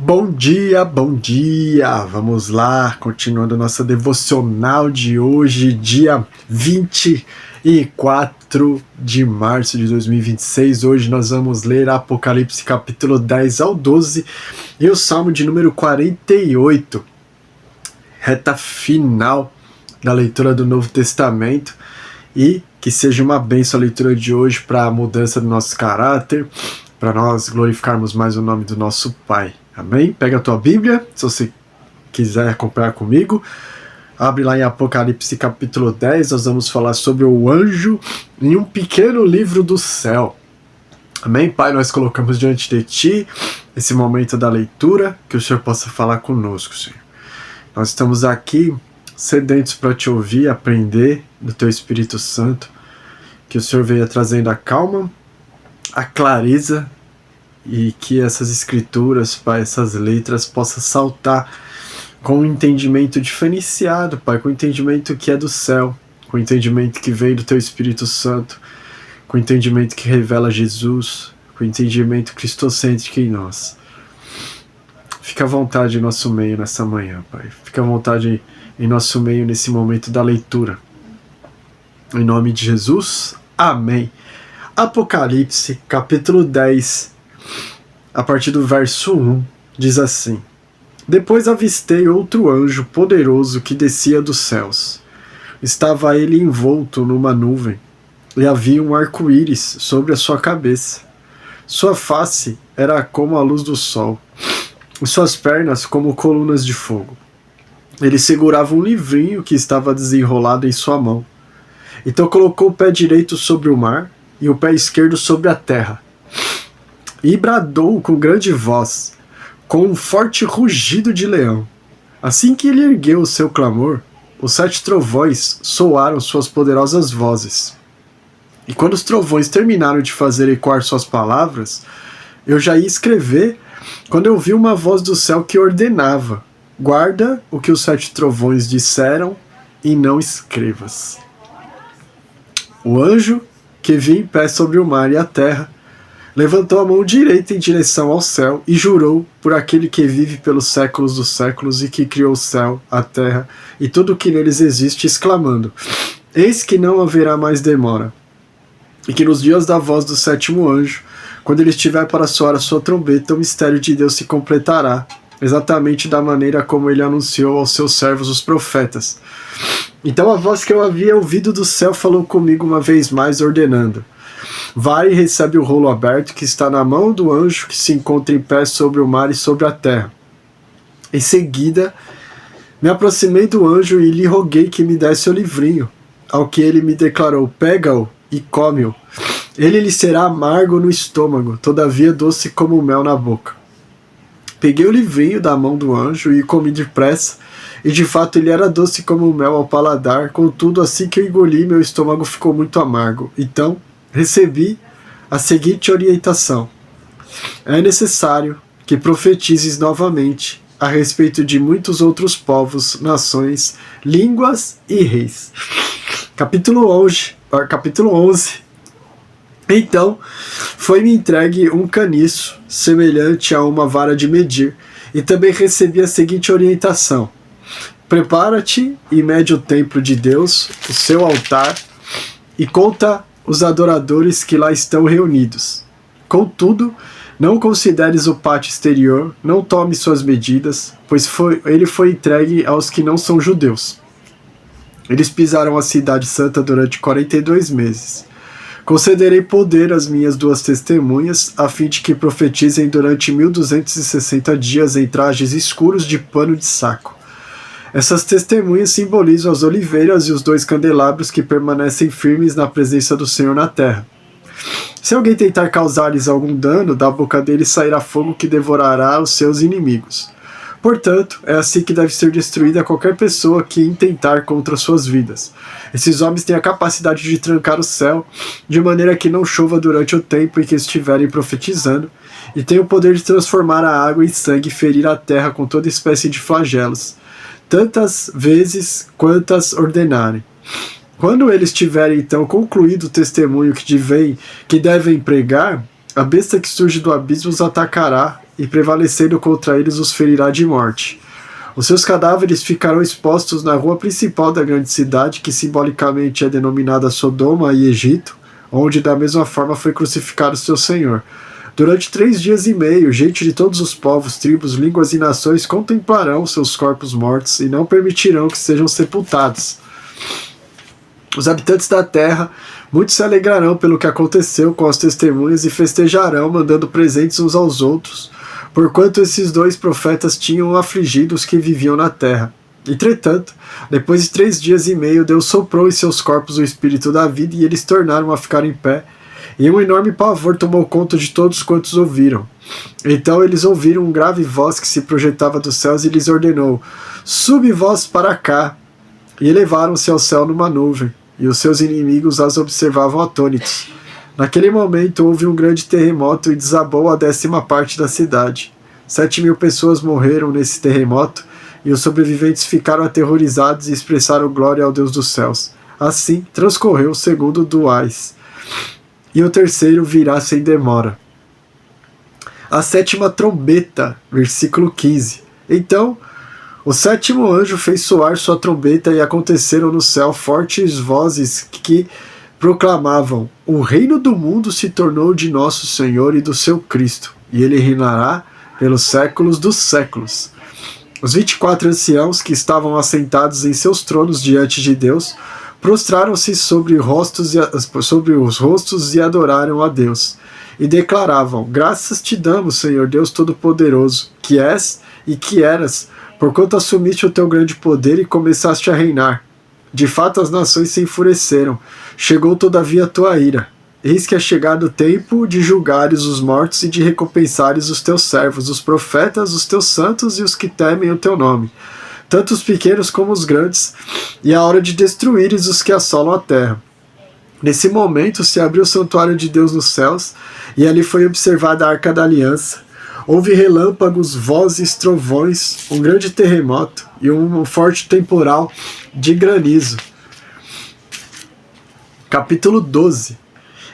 Bom dia, bom dia! Vamos lá, continuando nossa devocional de hoje, dia 24 de março de 2026. Hoje nós vamos ler Apocalipse capítulo 10 ao 12 e o Salmo de número 48, reta final da leitura do Novo Testamento, e que seja uma bênção a leitura de hoje para a mudança do nosso caráter, para nós glorificarmos mais o nome do nosso Pai. Amém? Pega a tua Bíblia, se você quiser acompanhar comigo. Abre lá em Apocalipse capítulo 10, nós vamos falar sobre o anjo em um pequeno livro do céu. Amém? Pai, nós colocamos diante de Ti esse momento da leitura, que o Senhor possa falar conosco, Senhor. Nós estamos aqui sedentos para Te ouvir, aprender do Teu Espírito Santo, que o Senhor venha trazendo a calma, a clareza, e que essas escrituras, Pai, essas letras possam saltar com um entendimento diferenciado, Pai, com um entendimento que é do céu, com um entendimento que vem do Teu Espírito Santo, com um entendimento que revela Jesus, com um entendimento cristocêntrico em nós. Fica à vontade em nosso meio nessa manhã, Pai. Fica à vontade em nosso meio nesse momento da leitura. Em nome de Jesus, amém. Apocalipse, capítulo 10, a partir do verso 1, diz assim: Depois avistei outro anjo poderoso que descia dos céus. Estava ele envolto numa nuvem, e havia um arco-íris sobre a sua cabeça. Sua face era como a luz do sol, e suas pernas como colunas de fogo. Ele segurava um livrinho que estava desenrolado em sua mão. Então colocou o pé direito sobre o mar, e o pé esquerdo sobre a terra. E bradou com grande voz, com um forte rugido de leão. Assim que ele ergueu o seu clamor, os 7 trovões soaram suas poderosas vozes. E quando os trovões terminaram de fazer ecoar suas palavras, eu já ia escrever, quando eu vi uma voz do céu que ordenava: guarda o que os 7 trovões disseram e não escrevas. O anjo, que vinha em pé sobre o mar e a terra, levantou a mão direita em direção ao céu e jurou por aquele que vive pelos séculos dos séculos e que criou o céu, a terra e tudo o que neles existe, exclamando: Eis que não haverá mais demora, e que nos dias da voz do 7º anjo, quando ele estiver para soar a sua trombeta, o mistério de Deus se completará, exatamente da maneira como ele anunciou aos seus servos os profetas. Então a voz que eu havia ouvido do céu falou comigo uma vez mais, ordenando: vai e recebe o rolo aberto que está na mão do anjo que se encontra em pé sobre o mar e sobre a terra. Em seguida, me aproximei do anjo e lhe roguei que me desse o livrinho, ao que ele me declarou: pega-o e come-o. Ele lhe será amargo no estômago, todavia doce como o mel na boca. Peguei o livrinho da mão do anjo e comi depressa, e de fato ele era doce como o mel ao paladar, contudo assim que eu engoli, meu estômago ficou muito amargo. Então recebi a seguinte orientação: é necessário que profetizes novamente a respeito de muitos outros povos, nações, línguas e reis. Capítulo 11. Então foi-me entregue um caniço, semelhante a uma vara de medir, e também recebi a seguinte orientação: prepara-te e mede o templo de Deus, o seu altar, e conta os adoradores que lá estão reunidos. Contudo, não consideres o pátio exterior, não tome suas medidas, pois ele foi entregue aos que não são judeus. Eles pisaram a cidade santa durante 42 meses. Concederei poder às minhas 2 testemunhas, a fim de que profetizem durante 1260 dias em trajes escuros de pano de saco. Essas testemunhas simbolizam as oliveiras e os 2 candelabros que permanecem firmes na presença do Senhor na terra. Se alguém tentar causar-lhes algum dano, da boca deles sairá fogo que devorará os seus inimigos. Portanto, é assim que deve ser destruída qualquer pessoa que intentar contra suas vidas. Esses homens têm a capacidade de trancar o céu, de maneira que não chova durante o tempo em que estiverem profetizando, e têm o poder de transformar a água em sangue e ferir a terra com toda espécie de flagelos, tantas vezes quantas ordenarem. Quando eles tiverem então concluído o testemunho que devem pregar, a besta que surge do abismo os atacará e prevalecendo contra eles os ferirá de morte. Os seus cadáveres ficarão expostos na rua principal da grande cidade, que simbolicamente é denominada Sodoma e Egito, onde da mesma forma foi crucificado seu Senhor. Durante 3 dias e meio, gente de todos os povos, tribos, línguas e nações contemplarão seus corpos mortos e não permitirão que sejam sepultados. Os habitantes da terra, muitos se alegrarão pelo que aconteceu com as testemunhas e festejarão, mandando presentes uns aos outros, porquanto esses 2 profetas tinham afligido os que viviam na terra. Entretanto, depois de 3 dias e meio, Deus soprou em seus corpos o espírito da vida e eles tornaram a ficar em pé, e um enorme pavor tomou conta de todos quantos ouviram. Então eles ouviram um grave voz que se projetava dos céus e lhes ordenou: "Subi vós para cá!" E elevaram-se ao céu numa nuvem, e os seus inimigos as observavam atônitos. Naquele momento houve um grande terremoto e desabou a 10ª parte da cidade. 7.000 pessoas morreram nesse terremoto, e os sobreviventes ficaram aterrorizados e expressaram glória ao Deus dos céus. Assim transcorreu o segundo do Ais, e o terceiro virá sem demora. A 7ª trombeta, versículo 15. Então o 7º anjo fez soar sua trombeta e aconteceram no céu fortes vozes que proclamavam: "O reino do mundo se tornou de nosso Senhor e do seu Cristo, e ele reinará pelos séculos dos séculos." Os 24 anciãos que estavam assentados em seus tronos diante de Deus prostraram-se sobre os rostos e adoraram a Deus, e declaravam: "Graças te damos, Senhor Deus Todo-Poderoso, que és e que eras, porquanto assumiste o teu grande poder e começaste a reinar. De fato as nações se enfureceram, chegou todavia a tua ira. Eis que é chegado o tempo de julgares os mortos e de recompensares os teus servos, os profetas, os teus santos e os que temem o teu nome, tanto os pequenos como os grandes, e a hora de destruíres os que assolam a terra." Nesse momento se abriu o santuário de Deus nos céus, e ali foi observada a Arca da Aliança. Houve relâmpagos, vozes, trovões, um grande terremoto e um forte temporal de granizo. Capítulo 12.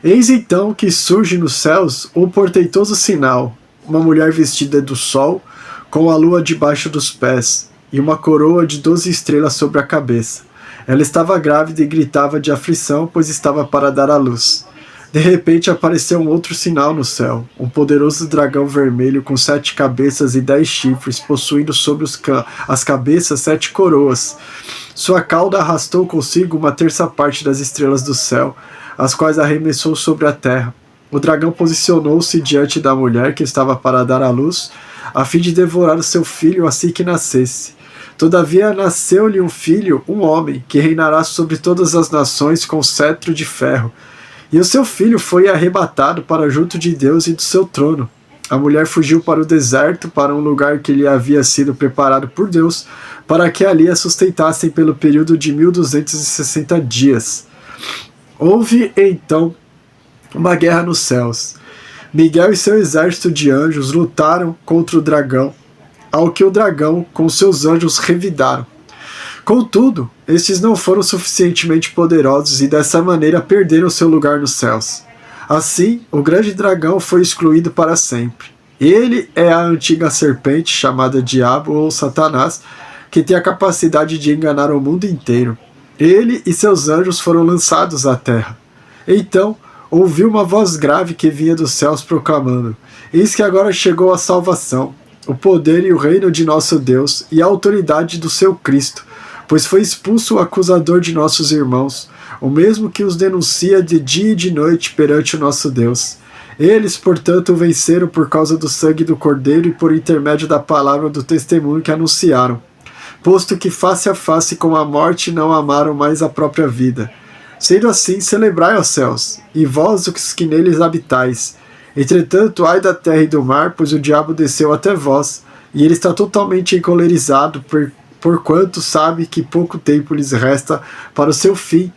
Eis então que surge nos céus um portentoso sinal, uma mulher vestida do sol, com a lua debaixo dos pés, e uma coroa de 12 estrelas sobre a cabeça. Ela estava grávida e gritava de aflição, pois estava para dar à luz. De repente apareceu um outro sinal no céu, um poderoso dragão vermelho com 7 cabeças e 10 chifres, possuindo sobre as cabeças 7 coroas. Sua cauda arrastou consigo 1/3 parte das estrelas do céu, as quais arremessou sobre a terra. O dragão posicionou-se diante da mulher que estava para dar à luz, a fim de devorar o seu filho assim que nascesse. Todavia nasceu-lhe um filho, um homem, que reinará sobre todas as nações com cetro de ferro. E o seu filho foi arrebatado para junto de Deus e do seu trono. A mulher fugiu para o deserto, para um lugar que lhe havia sido preparado por Deus, para que ali a sustentassem pelo período de 1260 dias. Houve então uma guerra nos céus. Miguel e seu exército de anjos lutaram contra o dragão, ao que o dragão com seus anjos revidaram. Contudo, estes não foram suficientemente poderosos e dessa maneira perderam seu lugar nos céus. Assim, o grande dragão foi excluído para sempre. Ele é a antiga serpente chamada Diabo ou Satanás, que tem a capacidade de enganar o mundo inteiro. Ele e seus anjos foram lançados à terra. Então, ouviu uma voz grave que vinha dos céus proclamando: "Eis que agora chegou a salvação, o poder e o reino de nosso Deus e a autoridade do seu Cristo, pois foi expulso o acusador de nossos irmãos, o mesmo que os denuncia de dia e de noite perante o nosso Deus. Eles, portanto, o venceram por causa do sangue do Cordeiro e por intermédio da palavra do testemunho que anunciaram, posto que face a face com a morte não amaram mais a própria vida. Sendo assim, celebrai, ó céus, e vós os que neles habitais. Entretanto, ai da terra e do mar, pois o diabo desceu até vós, e ele está totalmente encolerizado, porquanto sabe que pouco tempo lhes resta para o seu fim."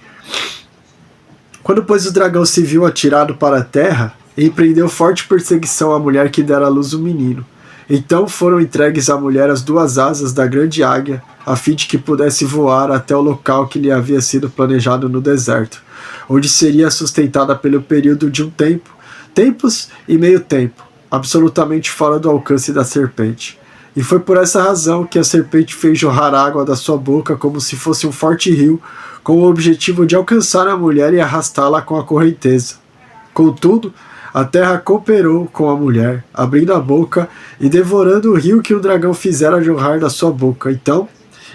Quando, pois, o dragão se viu atirado para a terra, empreendeu forte perseguição à mulher que dera à luz o menino. Então foram entregues à mulher as 2 asas da grande águia, a fim de que pudesse voar até o local que lhe havia sido planejado no deserto, onde seria sustentada pelo período de um tempo, tempos e meio tempo. absolutamente fora do alcance da serpente. E foi por essa razão que a serpente fez jorrar água da sua boca como se fosse um forte rio, com o objetivo de alcançar a mulher e arrastá-la com a correnteza. Contudo, a terra cooperou com a mulher, abrindo a boca e devorando o rio que o dragão fizera jorrar da sua boca. Então,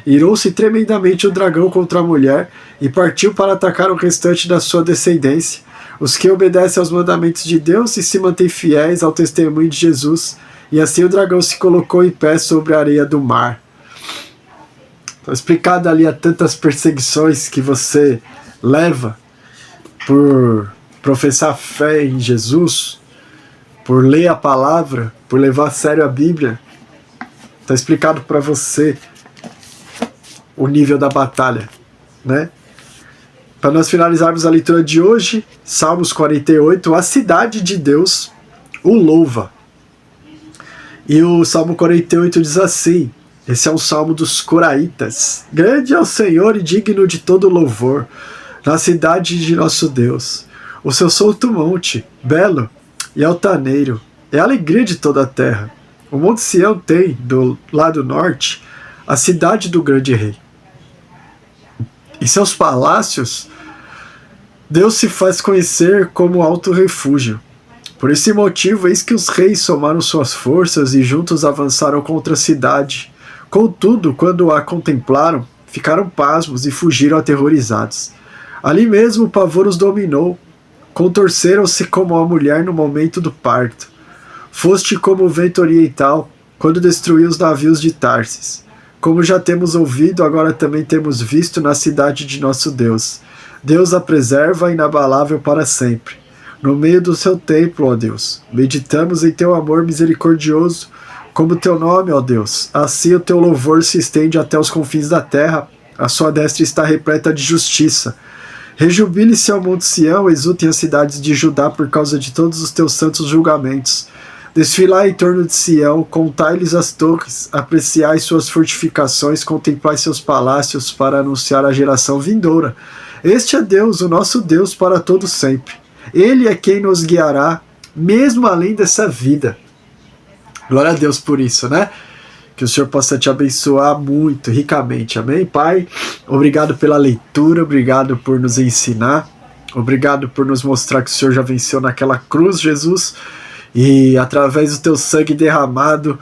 irou-se tremendamente o dragão contra a mulher e partiu para atacar o restante da sua descendência, os que obedecem aos mandamentos de Deus e se mantêm fiéis ao testemunho de Jesus. E assim o dragão se colocou em pé sobre a areia do mar. Então, explicado ali a tantas perseguições que você leva por professar fé em Jesus, por ler a palavra, por levar a sério a Bíblia. Está explicado para você o nível da batalha, né? Para nós finalizarmos a leitura de hoje, Salmos 48, a cidade de Deus o louva. E o Salmo 48 diz assim, esse é um salmo dos coraitas: grande é o Senhor e digno de todo louvor, na cidade de nosso Deus. O seu santo monte, belo e altaneiro, é a alegria de toda a terra. O Monte Sião tem, do lado norte, a cidade do grande rei. Em seus palácios, Deus se faz conhecer como alto refúgio. Por esse motivo, eis que os reis somaram suas forças e juntos avançaram contra a cidade. Contudo, quando a contemplaram, ficaram pasmos e fugiram aterrorizados. Ali mesmo o pavor os dominou. Contorceram-se como a mulher no momento do parto. Foste como o vento oriental, quando destruiu os navios de Tarsis. Como já temos ouvido, agora também temos visto na cidade de nosso Deus. Deus a preserva inabalável para sempre. No meio do seu templo, ó Deus, meditamos em teu amor misericordioso, como teu nome, ó Deus. Assim o teu louvor se estende até os confins da terra, a sua destra está repleta de justiça. Rejubile-se ao Monte Sião, exultem as cidades de Judá por causa de todos os teus santos julgamentos. Desfilai em torno de Sião, contai-lhes as torres, apreciai suas fortificações, contemplai seus palácios para anunciar a geração vindoura. Este é Deus, o nosso Deus, para todo sempre. Ele é quem nos guiará, mesmo além dessa vida. Glória a Deus por isso, né? Que o Senhor possa te abençoar muito, ricamente. Amém, Pai? Obrigado pela leitura, obrigado por nos ensinar, obrigado por nos mostrar que o Senhor já venceu naquela cruz, Jesus, e através do teu sangue derramado,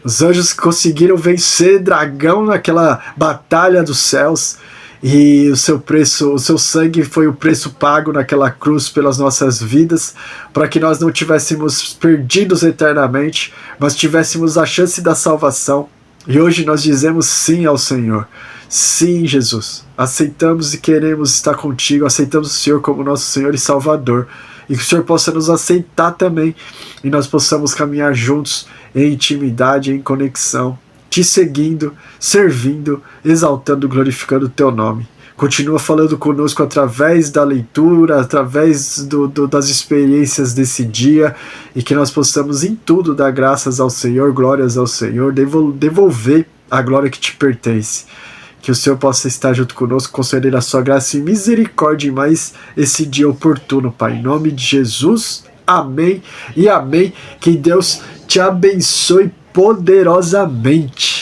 os anjos conseguiram vencer dragão naquela batalha dos céus. E o seu sangue foi o preço pago naquela cruz pelas nossas vidas, para que nós não tivéssemos perdidos eternamente, mas tivéssemos a chance da salvação. E hoje nós dizemos sim ao Senhor. Sim, Jesus. Aceitamos e queremos estar contigo, aceitamos o Senhor como nosso Senhor e Salvador. E que o Senhor possa nos aceitar também, e nós possamos caminhar juntos em intimidade, em conexão, te seguindo, servindo, exaltando, glorificando o teu nome. Continua falando conosco através da leitura, através das experiências desse dia, e que nós possamos em tudo dar graças ao Senhor, glórias ao Senhor, devolver a glória que te pertence. Que o Senhor possa estar junto conosco, conceder a sua graça e misericórdia em mais esse dia oportuno, Pai. Em nome de Jesus, amém e amém. Que Deus te abençoe poderosamente.